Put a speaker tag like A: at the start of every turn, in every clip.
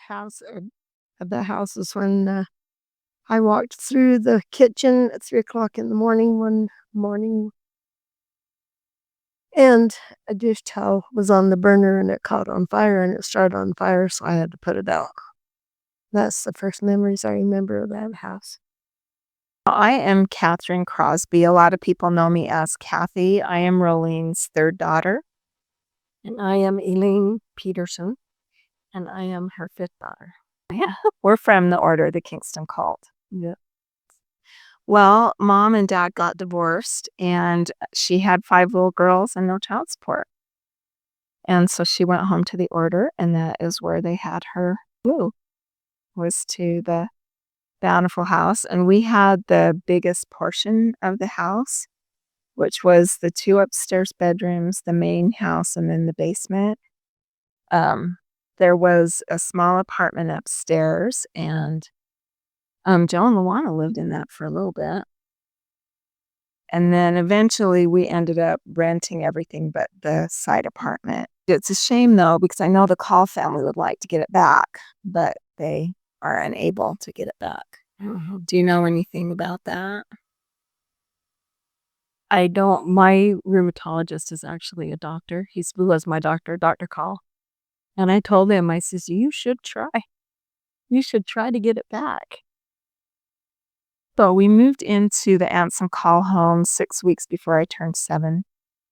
A: house of the house is when I walked through the kitchen at 3 o'clock in the morning one morning, and a dish towel was on the burner and it caught on fire and it started on fire, so I had to put it out. That's the first memories I remember of that house.
B: I am Catherine Crosby. A lot of people know me as Cathy. I am Rolean's third daughter.
A: And I am Elaine Peterson, and I am her fifth daughter.
B: Yeah, we're from the Order of the Kingston cult.
A: Yeah.
B: Well, mom and dad got divorced, and she had 5 little girls and no child support. And so she went home to the Order, and that is where they had her move, was to the Bountiful house. And we had the biggest portion of the house, which was the 2 upstairs bedrooms, the main house, and then the basement. There was a small apartment upstairs, and Joe and Luana lived in that for a little bit. And then eventually we ended up renting everything but the side apartment. It's a shame though, because I know the Call family would like to get it back, but they are unable to get it back. Do you know anything about that?
A: I don't. My rheumatologist is actually a doctor. He was my doctor, Dr. Call. And I told him, I says, you should try. You should try to get it back.
B: So we moved into the Anson Call home 6 weeks before I turned 7.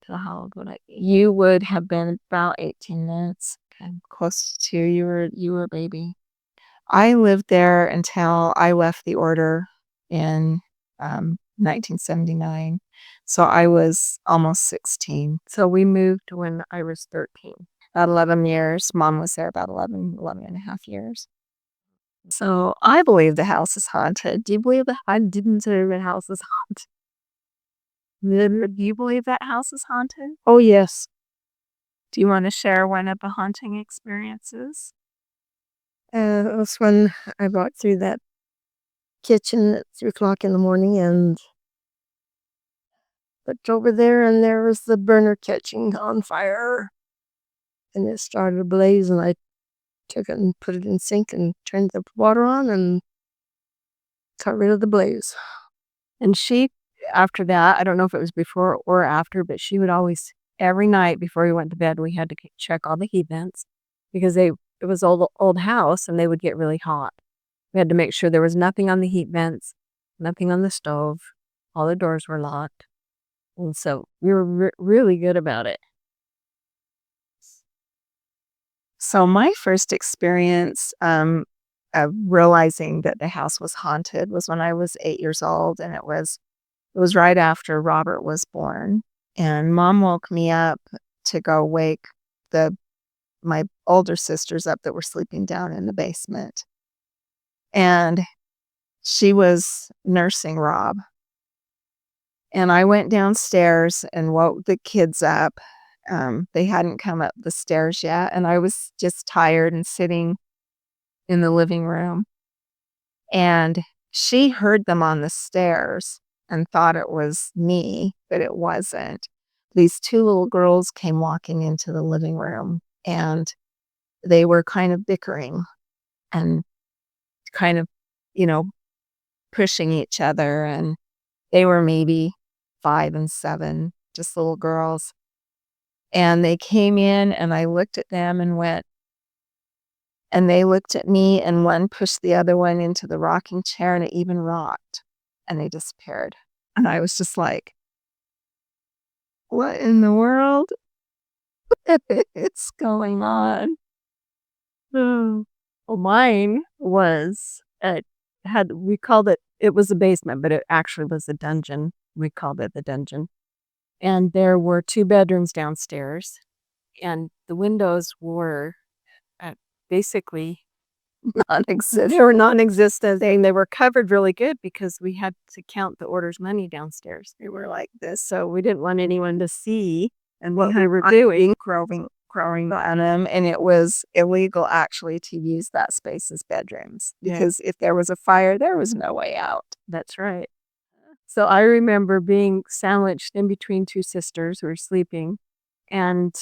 A: So how old would I be?
B: You would have been about 18 months.
A: Okay.
B: Close to 2. You were a baby. I lived there until I left the Order in 1979. So I was almost 16.
A: So we moved when I was 13.
B: About 11 years. Mom was there about 11 and a half years. So I believe the house is haunted. Do you believe that?
A: I didn't say the house is haunted.
B: Do you believe that house is haunted?
A: Oh, yes.
B: Do you want to share one of the haunting experiences?
A: It was when I walked through that kitchen at 3 o'clock in the morning and looked over there, and there was the burner catching on fire. And it started a blaze, and I took it and put it in the sink and turned the water on and got rid of the blaze. And she, after that, I don't know if it was before or after, but she would always, every night before we went to bed, we had to check all the heat vents because it was old house and they would get really hot. We had to make sure there was nothing on the heat vents, nothing on the stove. All the doors were locked. And so we were really good about it.
B: So my first experience of realizing that the house was haunted was when I was 8 years old, and it was right after Robert was born. And Mom woke me up to go wake my older sisters up that were sleeping down in the basement. And she was nursing Rob. And I went downstairs and woke the kids up. They hadn't come up the stairs yet, and I was just tired and sitting in the living room. And she heard them on the stairs and thought it was me, but it wasn't. These 2 little girls came walking into the living room, and they were kind of bickering and kind of, pushing each other. And they were maybe 5 and 7, just little girls. And they came in, and I looked at them and went, and they looked at me, and one pushed the other one into the rocking chair, and it even rocked, and they disappeared. And I was just like, what in the world is going on?
A: Well, mine was, we called it was a basement, but it actually was a dungeon. We called it the dungeon. And there were 2 bedrooms downstairs, and the windows were basically
B: Non-existent.
A: they were non-existent. They were covered really good because we had to count the Order's money downstairs.
B: They were like this.
A: So we didn't want anyone to see and what we were doing.
B: Crowing on them, and it was illegal actually to use that space as bedrooms because if there was a fire, there was no way out.
A: That's right. So I remember being sandwiched in between 2 sisters who were sleeping, and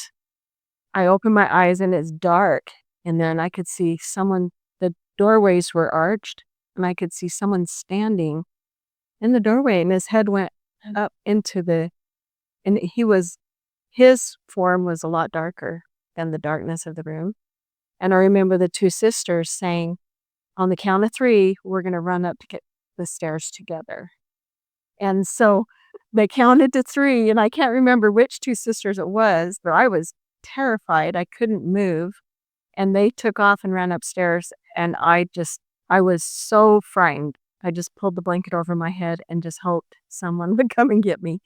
A: I opened my eyes and it's dark,
B: And then I could see someone, the doorways were arched, and I could see someone standing in the doorway, and his head went up into and his form was a lot darker than the darkness of the room. And I remember the two sisters saying, on the count of 3, we're going to run up to get the stairs together. And so they counted to 3, and I can't remember which two sisters it was, but I was terrified. I couldn't move. And they took off and ran upstairs, and I was so frightened. I just pulled the blanket over my head and just hoped someone would come and get me.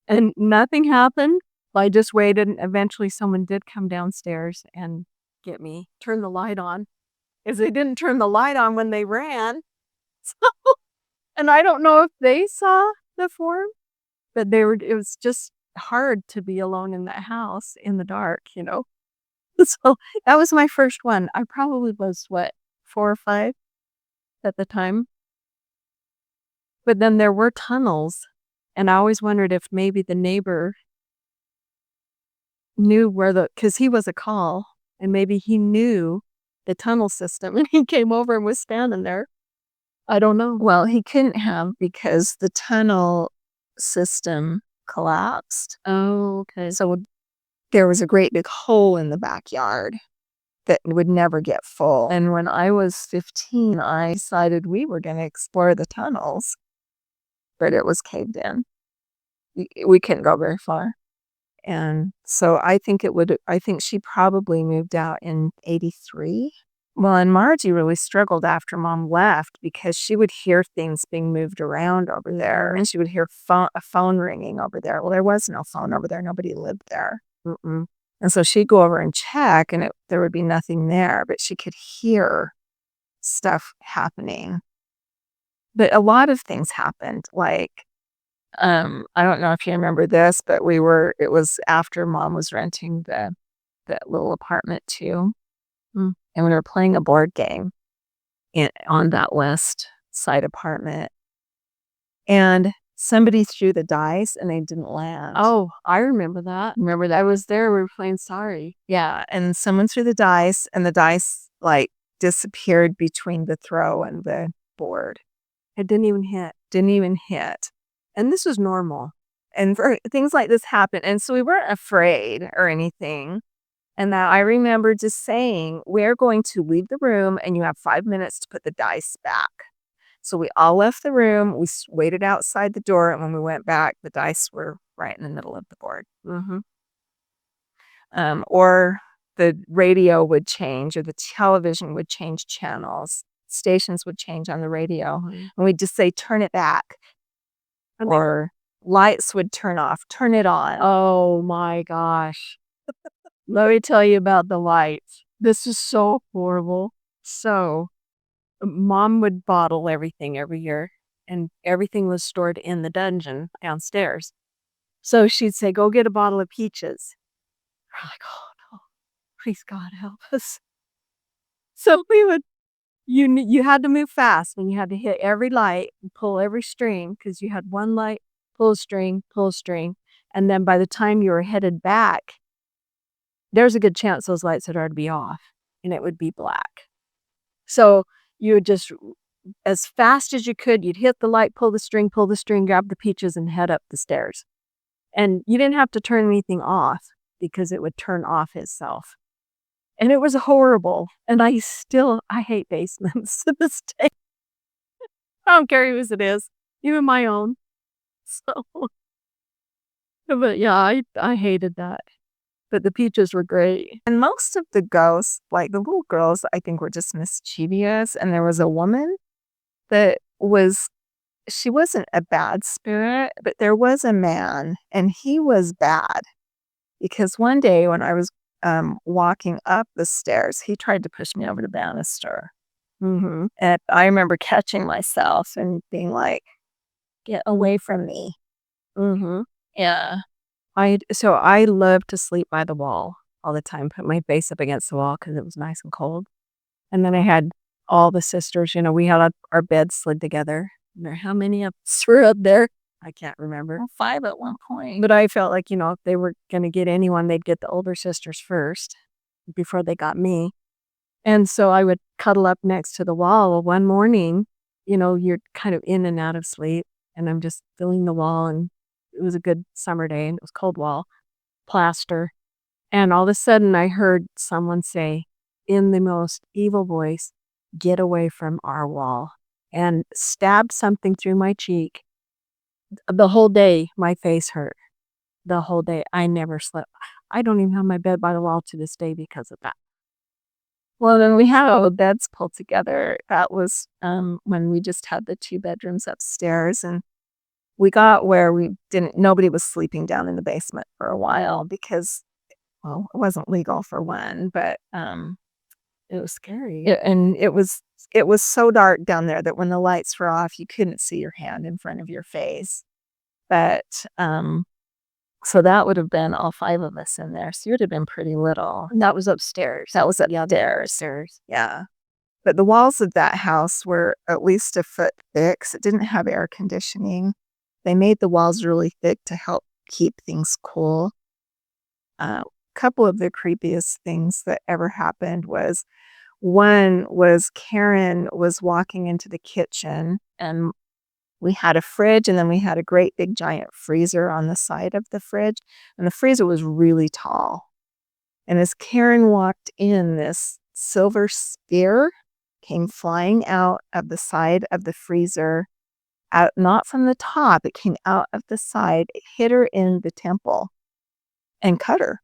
B: And nothing happened. I just waited, and eventually someone did come downstairs and get me, turn the light on. As they didn't turn the light on when they ran. So, and I don't know if they saw the form, but it was just hard to be alone in that house in the dark, So that was my first one. I probably was, 4 or 5 at the time. But then there were tunnels, and I always wondered if maybe the neighbor knew because he was a call, and maybe he knew the tunnel system, and he came over and was standing there. I don't know. Well, he couldn't have, because the tunnel system collapsed.
A: Oh, okay.
B: So there was a great big hole in the backyard that would never get full. And when I was 15, I decided we were going to explore the tunnels, but it was caved in. We couldn't go very far. And so I think she probably moved out in 83. Well, and Margie really struggled after Mom left, because she would hear things being moved around over there, and she would hear a phone ringing over there. Well, there was no phone over there. Nobody lived there. Mm-mm. And so she'd go over and check, and there would be nothing there, but she could hear stuff happening. But a lot of things happened. Like, I don't know if you remember this, but it was after Mom was renting that little apartment too. And we were playing a board game on that west side apartment. And somebody threw the dice and they didn't land.
A: Oh, I remember that.
B: Remember that?
A: I was there. We were playing Sorry.
B: Yeah. And someone threw the dice, and the dice disappeared between the throw and the board.
A: It didn't even hit.
B: And this was normal. And things like this happen. And so we weren't afraid or anything. And now I remember just saying, we're going to leave the room, and you have 5 minutes to put the dice back. So we all left the room. We waited outside the door, and when we went back, the dice were right in the middle of the board.
A: Mm-hmm.
B: Or the radio would change, or the television would change channels. Stations would change on the radio. Mm-hmm. And we'd just say, turn it back. Or lights would turn off, turn it on.
A: Oh my gosh. Let me tell you about the lights. This is so horrible. So, Mom would bottle everything every year, and everything was stored in the dungeon downstairs. So she'd say, go get a bottle of peaches. We're like, oh no, please God help us. So we would, you had to move fast, and you had to hit every light and pull every string, because you had one light, pull a string. And then by the time you were headed back, there's a good chance those lights had already be off, and it would be black. So you would just, as fast as you could, you'd hit the light, pull the string, grab the peaches, and head up the stairs. And you didn't have to turn anything off, because it would turn off itself. And it was horrible. And I hate basements to this day. I don't care whose it is, even my own. So, but yeah, I hated that. But the peaches were great.
B: And most of the ghosts, like the little girls, I think were just mischievous. And there was a woman that she wasn't a bad spirit, but there was a man, and he was bad. Because one day when I was walking up the stairs, he tried to push me over the banister. Mm-hmm. And I remember catching myself and being like, get away from me.
A: Mm-hmm.
B: Yeah. So I loved to sleep by the wall all the time, put my face up against the wall because it was nice and cold. And then I had all the sisters, we had our beds slid together. How many of us were up there? I can't remember.
A: 5 at one point.
B: But I felt like, if they were going to get anyone, they'd get the older sisters first before they got me. And so I would cuddle up next to the wall. Well, one morning, you're kind of in and out of sleep, and I'm just feeling the wall, and it was a good summer day, and it was cold wall, plaster. And all of a sudden, I heard someone say, in the most evil voice, "Get away from our wall," and stabbed something through my cheek. The whole day, my face hurt. The whole day. I never slept. I don't even have my bed by the wall to this day because of that. Well, then we had all the beds pulled together. That was, when we just had the 2 bedrooms upstairs, and we got where nobody was sleeping down in the basement for a while because, well, it wasn't legal for one, but, it was scary. And it was so dark down there that when the lights were off, you couldn't see your hand in front of your face. But, so that would have been all 5 of us in there, so you would have been pretty little.
A: And that was upstairs.
B: That was upstairs, yeah. But the walls of that house were at least a foot thick, so it didn't have air conditioning. They made the walls really thick to help keep things cool. Couple of the creepiest things that ever happened was, one was Karen was walking into the kitchen, and we had a fridge, and then we had a great big giant freezer on the side of the fridge, and the freezer was really tall. And as Karen walked in, this silver sphere came flying out of the side of the freezer, out not from the top, it came out of the side, it hit her in the temple and cut her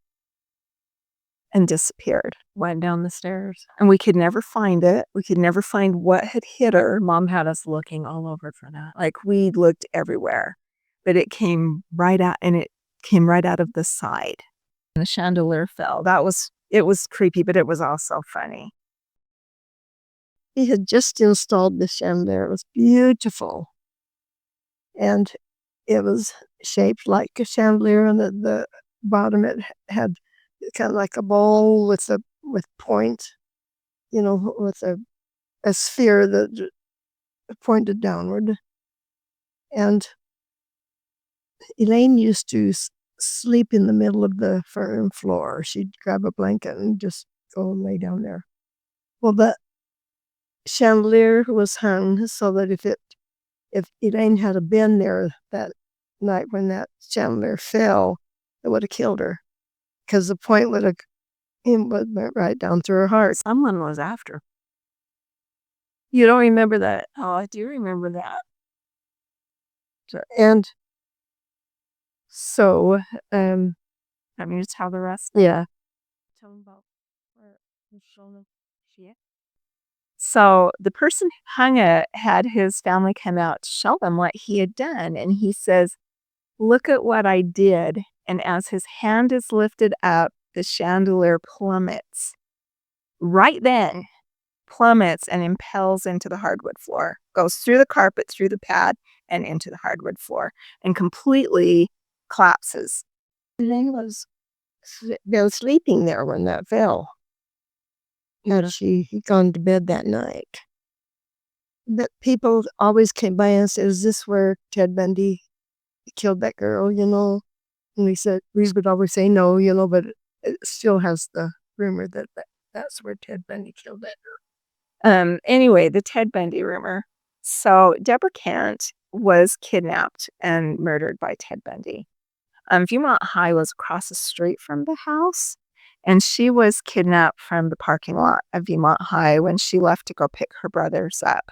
B: and disappeared. Went down the stairs. And we could never find it. We could never find what had hit her. Mom had us looking all over for that. Like, we looked everywhere. But it came right out, and it came right out of the side. And the chandelier fell. It was creepy, but it was also funny.
A: He had just installed the chandelier. It was beautiful. And it was shaped like a chandelier, and the bottom it had kind of like a bowl with point, with a sphere that pointed downward. And Elaine used to sleep in the middle of the firm floor. She'd grab a blanket and just go and lay down there. Well, the chandelier was hung so that if Elaine had been there that night when that chandelier fell, it would have killed her, because the point would have went right down through her heart.
B: Someone was after. You don't remember that? Oh, I do remember that.
A: And so,
B: Let me just tell the rest.
A: yeah.
B: Tell them about where the shoulder. So the person who hung it had his family come out to show them what he had done. And he says, "Look at what I did." And as his hand is lifted up, the chandelier plummets. Right then, plummets and impels into the hardwood floor. Goes through the carpet, through the pad, and into the hardwood floor. And completely collapses.
A: Elaine was sleeping there when that fell. And he'd gone to bed that night. But people always came by and said, "Is this where Ted Bundy killed that girl?" And we would always say no, but it still has the rumor that that's where Ted Bundy killed that girl.
B: Anyway, the Ted Bundy rumor. So Deborah Kent was kidnapped and murdered by Ted Bundy. Viewmont High was across the street from the house, and she was kidnapped from the parking lot of Viewmont High when she left to go pick her brothers up.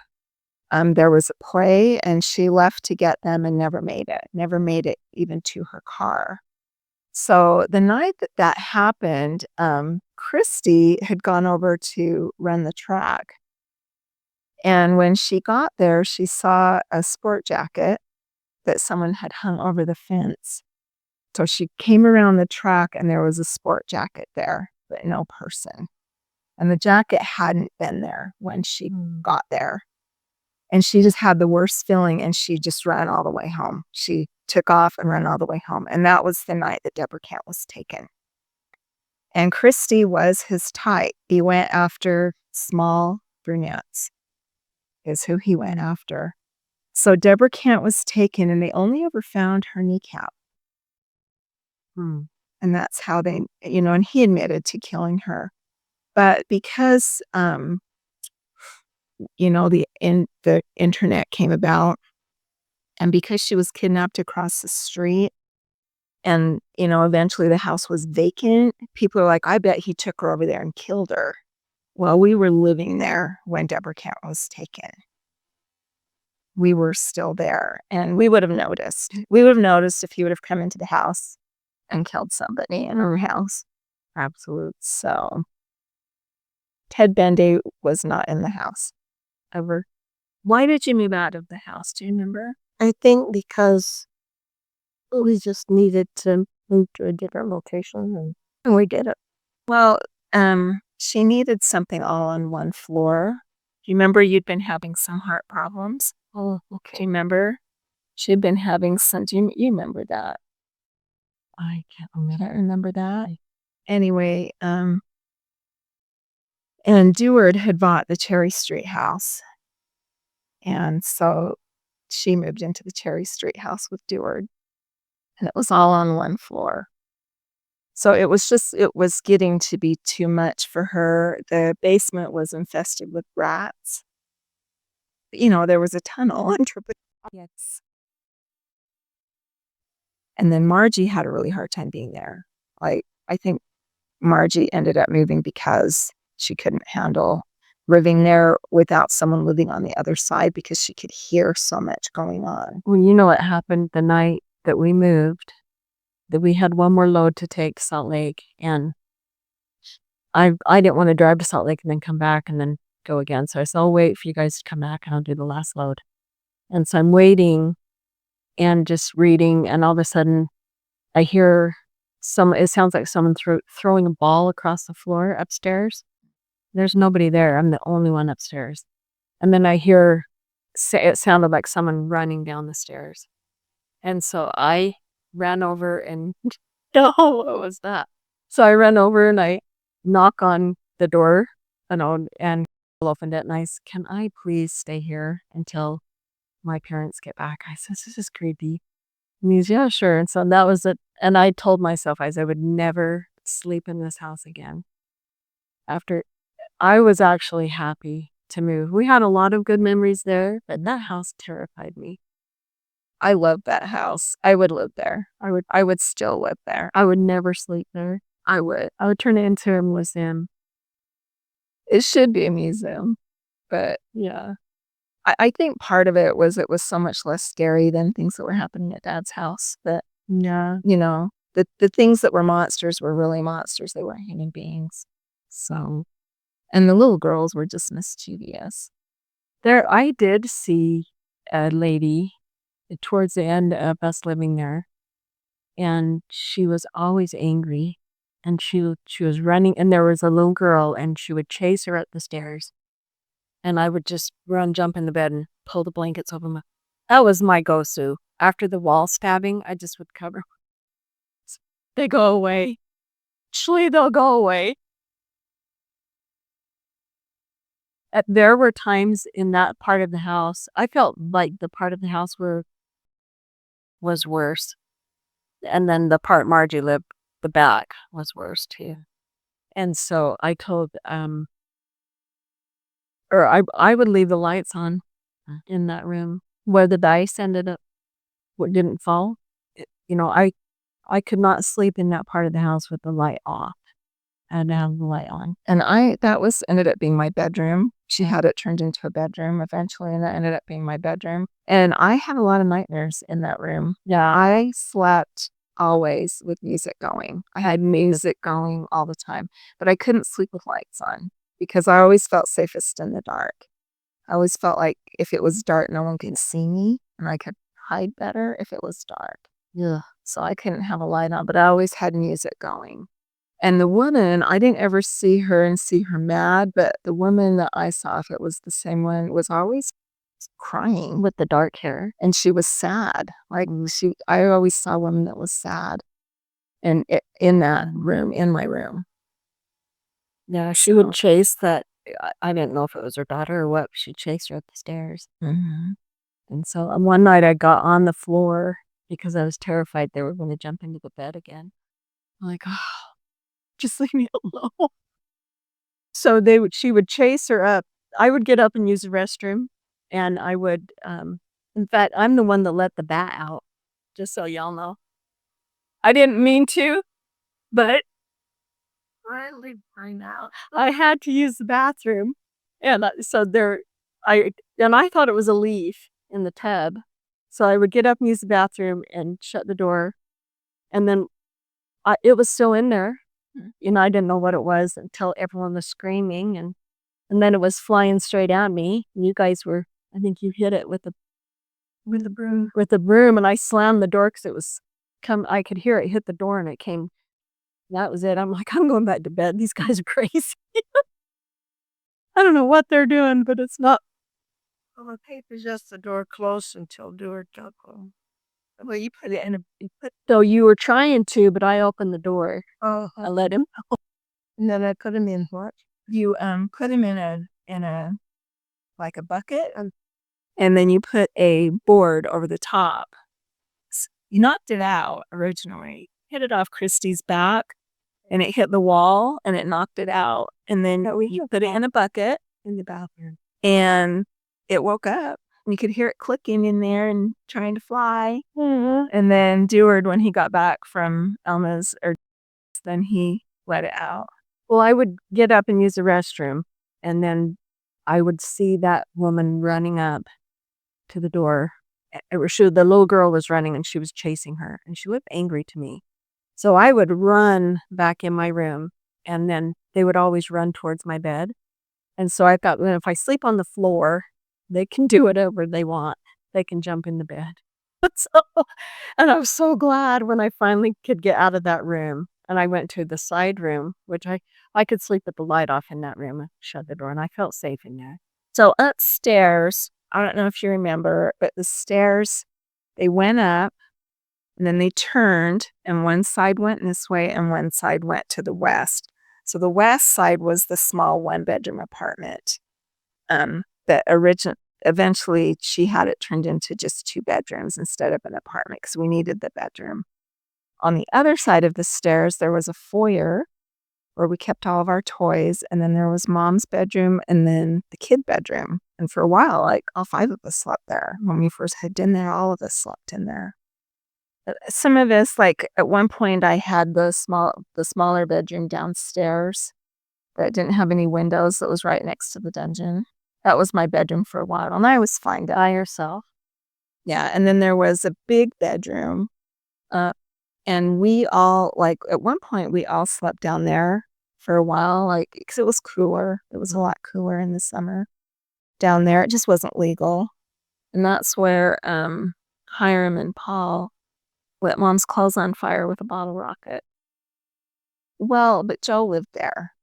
B: There was a play, and she left to get them and never made it even to her car. So the night that happened, Christy had gone over to run the track. And when she got there, she saw a sport jacket that someone had hung over the fence. So she came around the track, and there was a sport jacket there, but no person. And the jacket hadn't been there when she got there. And she just had the worst feeling, and she just ran all the way home. She took off and ran all the way home. And that was the night that Deborah Kent was taken. And Christy was his type. He went after small brunettes, is who he went after. So Deborah Kent was taken, and they only ever found her kneecap. And that's how and he admitted to killing her. But because, the internet came about, and because she was kidnapped across the street, and, eventually the house was vacant, people are like, "I bet he took her over there and killed her." Well, we were living there when Deborah Kent was taken. We were still there, and we would have noticed. We would have noticed if he would have come into the house and killed somebody in her house. Absolute. So Ted Bundy was not in the house ever. Why did you move out of the house? Do you remember?
A: I think because we just needed to move to a different location, and we did it.
B: Well, she needed something all on one floor. Do you remember you'd been having some heart problems?
A: Oh,
B: Do
A: okay.
B: you remember? She'd been having some. Do you remember that? I can't remember that. Anyway, and Deward had bought the Cherry Street house. And so she moved into the Cherry Street house with Deward. And it was all on one floor. So it was getting to be too much for her. The basement was infested with rats. There was a tunnel under the yes. And then Margie had a really hard time being there. Like, I think Margie ended up moving because she couldn't handle living there without someone living on the other side because she could hear so much going on.
A: Well, you know what happened the night that we moved? That we had one more load to take to Salt Lake, and I didn't want to drive to Salt Lake and then come back and then go again. So I said, I'll wait for you guys to come back and I'll do the last load. And so I'm waiting and just reading, and all of a sudden I hear it sounds like someone throwing a ball across the floor upstairs. There's nobody there. I'm the only one upstairs. And then I hear, it sounded like someone running down the stairs. And so I ran over and, oh, what was that? So I ran over and I knock on the door and opened it, and I said, "Can I please stay here until my parents get back?" I said, "This is creepy." And he's, "Yeah, sure." And so that was it. And I told myself, I would never sleep in this house again. After I was actually happy to move. We had a lot of good memories there, but that house terrified me.
B: I love that house. I would live there. I would still live there.
A: I would never sleep there.
B: I would.
A: I would turn it into a museum.
B: It should be a museum. But
A: Yeah.
B: I think part of it was so much less scary than things that were happening at Dad's house. But,
A: Yeah.
B: the things that were monsters were really monsters. They weren't human beings. So, and the little girls were just mischievous.
A: I did see a lady towards the end of us living there, and she was always angry, and she was running, and there was a little girl, and she would chase her up the stairs, and I would just jump in the bed and pull the blankets over my. That was my go-to. After the wall stabbing, I just would cover. They go away. Actually, they'll go away. There were times in that part of the house, I felt like the part of the house was worse. And then the part Margie lived, the back was worse too. And so I told, or I would leave the lights on in that room where the dice ended up, what didn't fall. I could not sleep in that part of the house with the light off. I had to have the light on.
B: And that ended up being my bedroom. She had it turned into a bedroom eventually, and that ended up being my bedroom. And I had a lot of nightmares in that room.
A: Yeah.
B: I slept always with music going. I had music going all the time, but I couldn't sleep with lights on because I always felt safest in the dark. I always felt like if it was dark, no one could see me, and I could hide better if it was dark.
A: Yeah.
B: So I couldn't have a light on, but I always had music going. And the woman, I didn't ever see her mad, but the woman that I saw, if it was the same one, was always crying
A: With the dark hair.
B: and she was sad. Like I always saw women that was sad and in that room, in my room.
A: Yeah, she would chase that. I didn't know if it was her daughter or what. She'd chase her up the stairs.
B: Mm-hmm.
A: And so one night I got on the floor because I was terrified they were going to jump into the bed again. I'm like, oh, just leave me alone.
B: So she would chase her up. I would get up and use the restroom, and I would, in fact, I'm the one that let the bat out, just so y'all know. I didn't mean to, but finally find out I had to use the bathroom, and I thought it was a leaf in the tub, so I would get up and use the bathroom and shut the door, and then it was still in there, and I didn't know what it was until everyone was screaming, and then it was flying straight at me. And you guys were, I think you hit it with the broom, and I slammed the door because it was I could hear it hit the door, and it came. That was it. I'm like, I'm going back to bed. These guys are crazy. I don't know what they're doing, but it's not.
A: Well, the paper just the door closed until door double.
B: Well, you put it in so you were trying to, but I opened the door.
A: Oh,
B: I let him.
A: and then I put him in what?
B: You put him in a like a bucket, and then you put a board over the top. You knocked it out originally. Hit it off Christy's back, and it hit the wall, and it knocked it out. And then you put it in a bucket
A: In the bathroom.
B: and it woke up. You could hear it clicking in there and trying to fly. And then Deward, when he got back from Elma's, then he let it out. Well, I would get up and use the restroom, and then I would see that woman running up to the door. The little girl was running, and she was chasing her, and she looked angry to me. So I would run back in my room, and then they would always run towards my bed. And so I thought, well, if I sleep on the floor, they can do whatever they want. They can jump in the bed. And I was so glad when I finally could get out of that room. And I went to the side room, which I could sleep with the light off in that room and shut the door, and I felt safe in there. So upstairs, I don't know if you remember, but the stairs, they went up, and then they turned, and one side went this way and one side went to the west. So the west side was the small one-bedroom apartment. Eventually she had it turned into just 2 bedrooms instead of an apartment because we needed the bedroom. On the other side of the stairs, there was a foyer where we kept all of our toys, and then there was Mom's bedroom and then the kid bedroom. And for a while, like, all 5 of us slept there. When we first had in there, all of us slept in there. Some of us, like, at one point I had the smaller bedroom downstairs that didn't have any windows, that was right next to the dungeon. That was my bedroom for a while, and I was fine by yourself. Yeah, and then there was a big bedroom, and we all, like, at one point we all slept down there for a while, like, because it was cooler. It was a lot cooler in the summer down there. It just wasn't legal. And that's where Hiram and Paul lit Mom's clothes on fire with a bottle rocket. Well, but Joe lived there.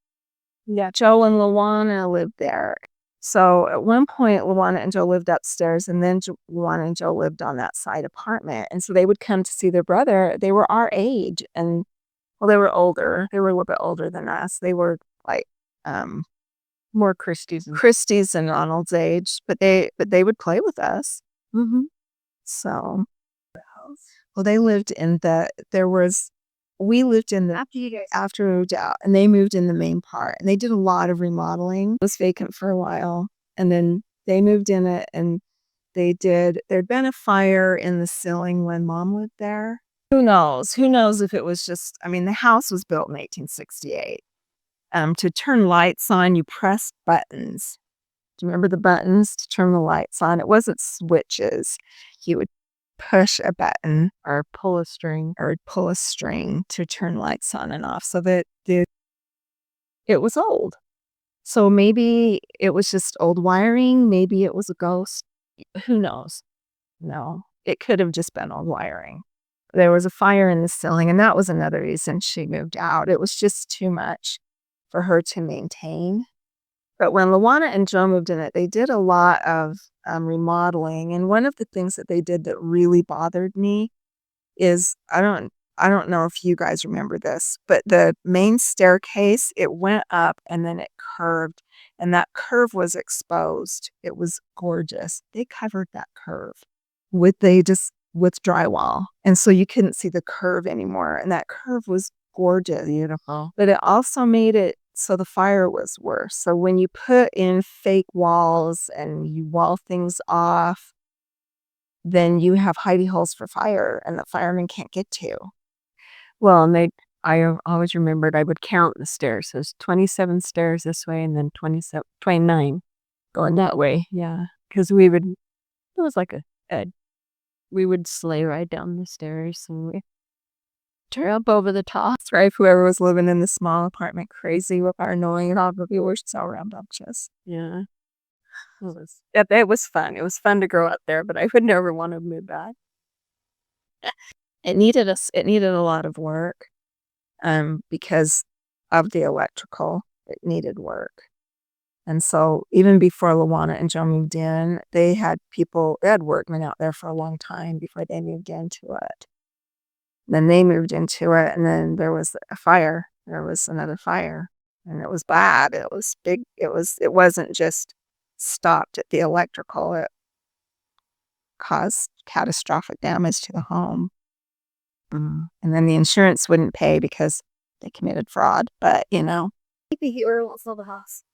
B: Yeah, Joe and Luana lived there. So at one point, Luana and Joe lived upstairs, and then Luana and Joe lived on that side apartment. And so they would come to see their brother. They were our age, and well, they were older. They were a little bit older than us. They were like
A: More Christie's.
B: And Ronald's age, but they would play with us. So, well, they lived in we lived in after we moved out, and they moved in the main part, and they did a lot of remodeling. It was vacant for a while, and then they moved in it, and there'd been a fire in the ceiling when Mom lived there. Who knows if it was just, I mean, the house was built in 1868. To turn lights on, you pressed buttons. Do you remember the buttons to turn the lights on? It wasn't switches. You would push a button
A: Or pull a string.
B: to turn lights on and off, so that it was old. So maybe it was just old wiring. Maybe it was a ghost. Who knows? No, it could have just been old wiring. There was a fire in the ceiling, and that was another reason she moved out. It was just too much for her to maintain. But when Luana and Joe moved in it, they did a lot of remodeling. And one of the things that they did that really bothered me is, I don't know if you guys remember this, but the main staircase, it went up and then it curved, and that curve was exposed. It was gorgeous. They covered that curve with drywall. And so you couldn't see the curve anymore. And that curve was gorgeous.
A: Beautiful.
B: But it also made it So the fire was worse. So when you put in fake walls and you wall things off, then you have hidey holes for fire and the firemen can't get to. Well, I always remembered I would count the stairs. There's 27 stairs this way and then 29 going that way. Yeah. Because it was like we would sleigh ride down the stairs and we jump over the top. Drive whoever was living in the small apartment crazy with our knowing how we were so rambunctious. Yeah. It was fun. It was fun to grow up there, but I would never want to move back. It needed a lot of work, because of the electrical. It needed work. And so even before Luana and Joe moved in, they had workmen out there for a long time before they moved into it. Then they moved into it, and then there was a fire. There was another fire, and it was bad. It was big. It wasn't just stopped at the electrical. It caused catastrophic damage to the home. And then the insurance wouldn't pay because they committed fraud, but
C: Maybe he won't sell the house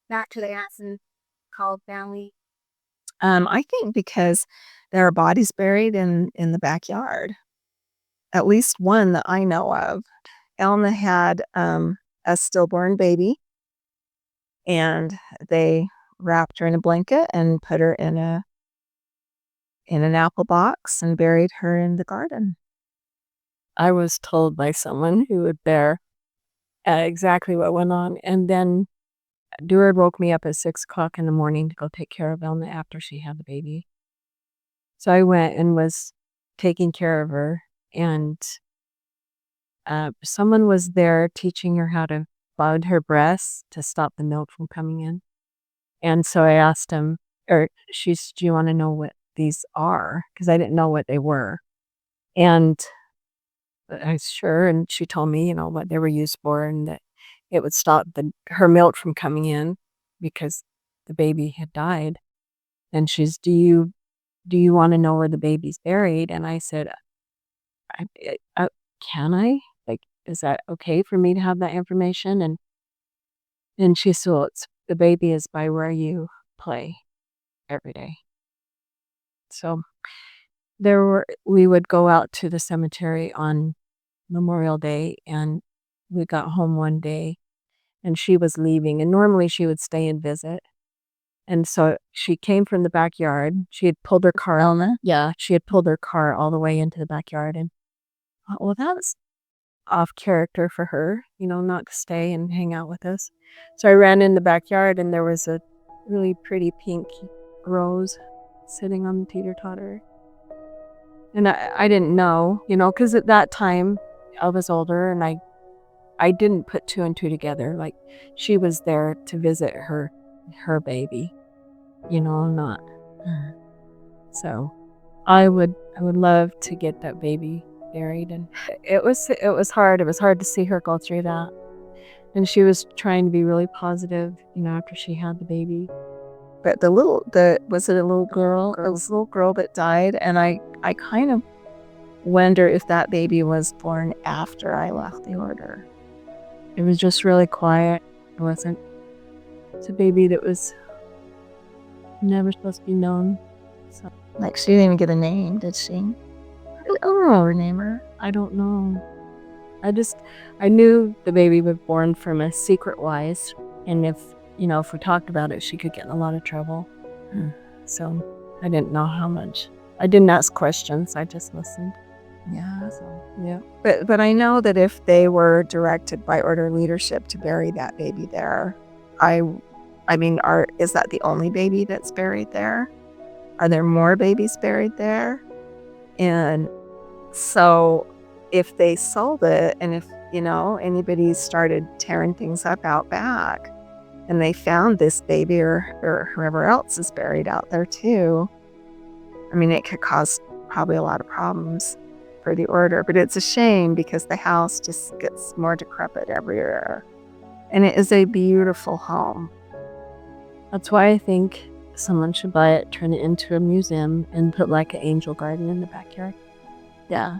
C: back to the Anson Call family.
B: I think because there are bodies buried in the backyard. At least one that I know of. Elna had a stillborn baby, and they wrapped her in a blanket and put her in an apple box and buried her in the garden. I was told by someone who would bear exactly what went on, and then Durard woke me up at 6 o'clock in the morning to go take care of Elna after she had the baby. So I went and was taking care of her, and someone was there teaching her how to bud her breasts to stop the milk from coming in. And so I asked him, do you want to know what these are? Because I didn't know what they were. And I was sure, and she told me, what they were used for, and that it would stop her milk from coming in because the baby had died. And she's, do you want to know where the baby's buried? And I said, can I? Like, is that okay for me to have that information? And she said, well, the baby is by where you play every day. So we would go out to the cemetery on Memorial Day, and we got home one day and she was leaving, and normally she would stay and visit. And so she came from the backyard. She had pulled her car. Elna? Yeah, she had pulled her car all the way into the backyard, and well, that's off character for her, not to stay and hang out with us. So I ran in the backyard, and there was a really pretty pink rose sitting on the teeter-totter. And I didn't know, because at that time I was older, and I didn't put two and two together. Like, she was there to visit her baby, not. So I would love to get that baby buried, and it was hard. It was hard to see her go through that. And she was trying to be really positive, after she had the baby. But was it a little girl? It was a little girl that died, and I kind of wonder if that baby was born after I left the order. It was just really quiet. It wasn't. It's a baby that was never supposed to be known. So,
C: like, she didn't even get a name, did she?
B: I don't know her name. I don't know. I knew the baby was born from a secret wise, and if we talked about it, she could get in a lot of trouble. So I didn't know how much. I didn't ask questions. I just listened. Yeah. So yeah. But I know that if they were directed by order leadership to bury that baby there, is that the only baby that's buried there? Are there more babies buried there? And so if they sold it, and if anybody started tearing things up out back, and they found this baby or whoever else is buried out there too, it could cause probably a lot of problems for the order. But it's a shame because the house just gets more decrepit every year, and it is a beautiful home. That's why I think someone should buy it, turn it into a museum, and put like an angel garden in the backyard. Yeah.